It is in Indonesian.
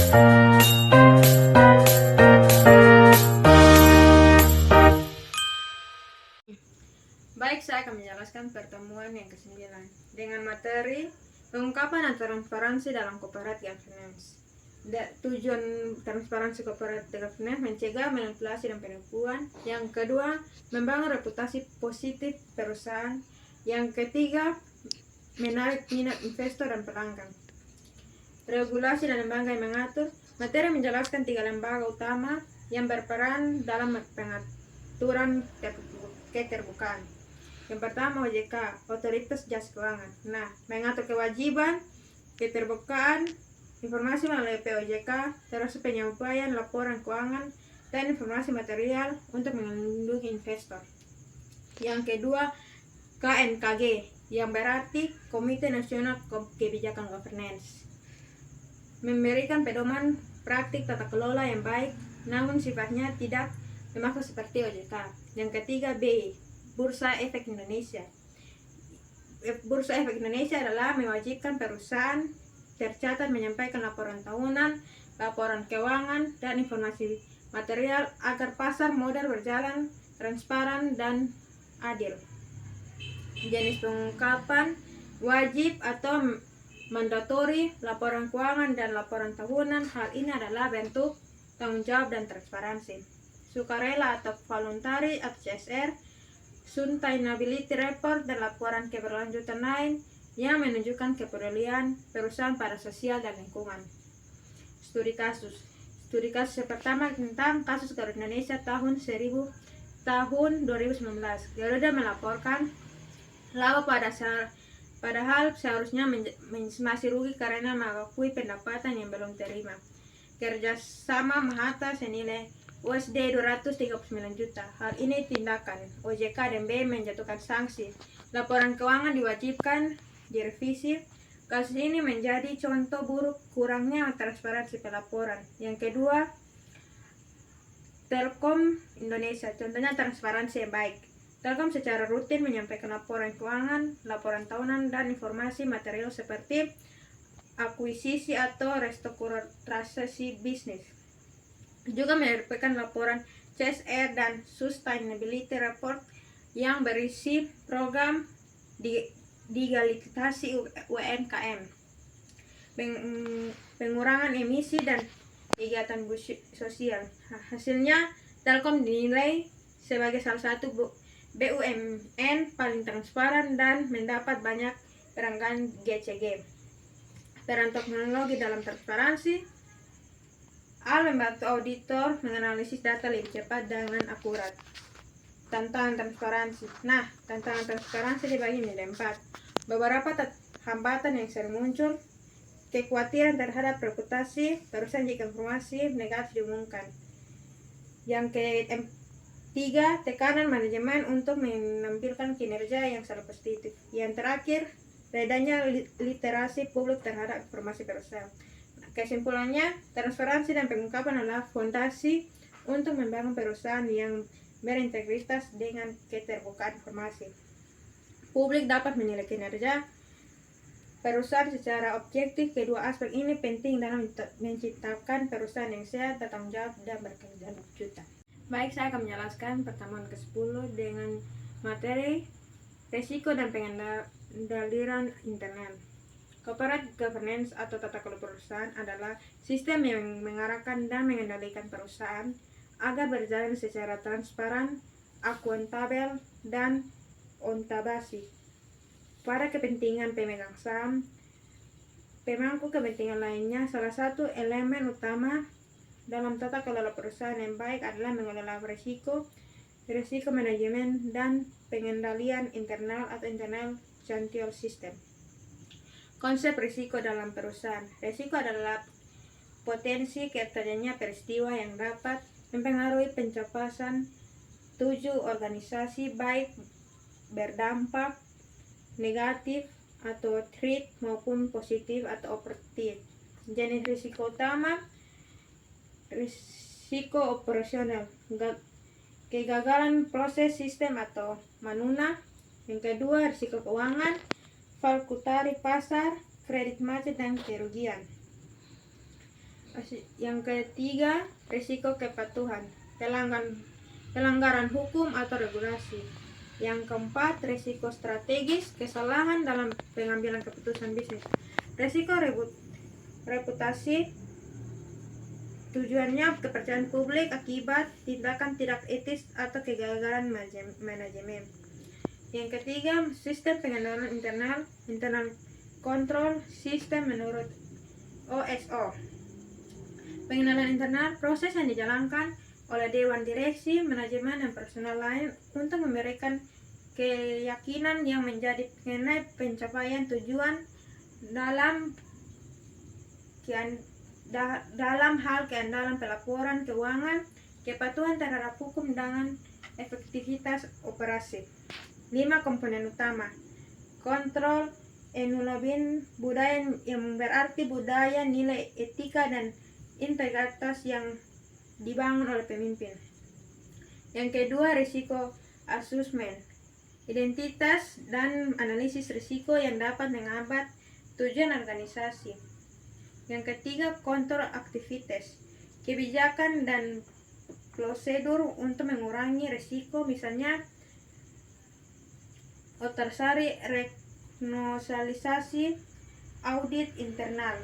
Baik, saya akan menjelaskan pertemuan yang ke-9 dengan materi pengungkapan dan transparansi dalam corporate governance. Tujuan transparansi corporate governance mencegah manipulasi dan penipuan. Yang kedua, membangun reputasi positif perusahaan. Yang ketiga, menarik minat investor dan pelanggan. Regulasi dan lembaga yang mengatur. Materi menjelaskan 3 lembaga utama yang berperan dalam pengaturan keterbukaan. Yang pertama, OJK, Otoritas Jasa Keuangan. Nah, mengatur kewajiban keterbukaan informasi melalui POJK, termasuk penyampaian laporan keuangan dan informasi material untuk melindungi investor. Yang kedua, KNKG, yang berarti Komite Nasional Kebijakan Governance, memberikan pedoman praktik tata kelola yang baik, namun sifatnya tidak memaksa seperti OJK. Yang ketiga, BI, Bursa Efek Indonesia. Bursa Efek Indonesia adalah mewajibkan perusahaan tercatat menyampaikan laporan tahunan, laporan keuangan, dan informasi material agar pasar modal berjalan transparan dan adil. Jenis pengungkapan wajib atau mandatori, laporan keuangan dan laporan tahunan. Hal ini adalah bentuk tanggung jawab dan transparansi. Sukarela atau voluntary atau CSR, sustainability report dan laporan keberlanjutan lain yang menunjukkan kepedulian perusahaan pada sosial dan lingkungan. Studi kasus yang pertama tentang kasus Garuda Indonesia tahun 2019. Garuda melaporkan laba padahal seharusnya masih rugi karena mengakui pendapatan yang belum terima. Kerjasama Mahathir senilai USD 239 juta. Hal ini tindakan OJK dan BI menjatuhkan sanksi. Laporan keuangan diwajibkan direvisi. Kasus ini menjadi contoh buruk kurangnya transparansi pelaporan. Yang kedua, Telkom Indonesia, contohnya transparansi yang baik. Telkom secara rutin menyampaikan laporan keuangan, laporan tahunan, dan informasi material seperti akuisisi atau restrukturisasi bisnis. Juga menerbitkan laporan CSR dan sustainability report yang berisi program digitalisasi UMKM, pengurangan emisi dan kegiatan sosial. Hasilnya, Telkom dinilai sebagai salah satu BUMN paling transparan dan mendapat banyak penghargaan GCG. Peran teknologi dalam transparansi. Membantu auditor menganalisis data lebih cepat dan akurat. Tantangan transparansi. Nah, tantangan transparansi dibagi menjadi 4. Beberapa hambatan yang sering muncul: kekhawatiran terhadap reputasi perusahaan jika informasi negatif diumumkan. Yang ketiga, tekanan manajemen untuk menampilkan kinerja yang selalu positif. Yang terakhir, redanya literasi publik terhadap informasi perusahaan. Kesimpulannya, transparansi dan pengungkapan adalah fondasi untuk membangun perusahaan yang berintegritas dengan keterbukaan informasi. Publik dapat menilai kinerja perusahaan secara objektif. Kedua aspek ini penting dalam menciptakan perusahaan yang sehat, bertanggung jawab, dan berkelanjutan. Baik, saya akan menjelaskan pertemuan ke-10 dengan materi resiko dan pengendalian internal. Corporate governance atau tata kelola perusahaan adalah sistem yang mengarahkan dan mengendalikan perusahaan agar berjalan secara transparan, akuntabel, dan ontabasi pada kepentingan pemegang saham, pemangku kepentingan lainnya. Salah satu elemen utama dalam tata kelola perusahaan yang baik adalah mengelola risiko manajemen, dan pengendalian internal atau internal control system. Konsep risiko dalam perusahaan. Risiko adalah potensi terjadinya peristiwa yang dapat mempengaruhi pencapaian tujuan organisasi, baik berdampak negatif atau threat maupun positif atau operatif. Jenis risiko utama: risiko operasional, kegagalan proses sistem atau manuna. Yang kedua, risiko keuangan, fluktuasi pasar, kredit macet, dan kerugian. Yang ketiga, risiko kepatuhan, pelanggaran hukum atau regulasi. Yang keempat, risiko strategis, kesalahan dalam pengambilan keputusan bisnis. Risiko reputasi, tujuannya kepercayaan publik akibat tindakan tidak etis atau kegagalan manajemen. Yang ketiga, sistem pengenalan internal control system menurut OSO. Pengenalan internal, proses yang dijalankan oleh dewan direksi, manajemen, dan personal lain untuk memberikan keyakinan yang menjadi mengenai pencapaian tujuan dalam hal keandalan pelaporan keuangan, kepatuhan terhadap hukum, dengan efektivitas operasi. 5 komponen utama. Kontrol enulovin budaya, yang berarti budaya, nilai etika, dan integritas yang dibangun oleh pemimpin. Yang kedua, risiko assessment, identitas dan analisis risiko yang dapat menghambat tujuan organisasi. Yang ketiga, kontrol aktivitas, kebijakan dan prosedur untuk mengurangi risiko, misalnya otorisasi, renasionalisasi, audit internal.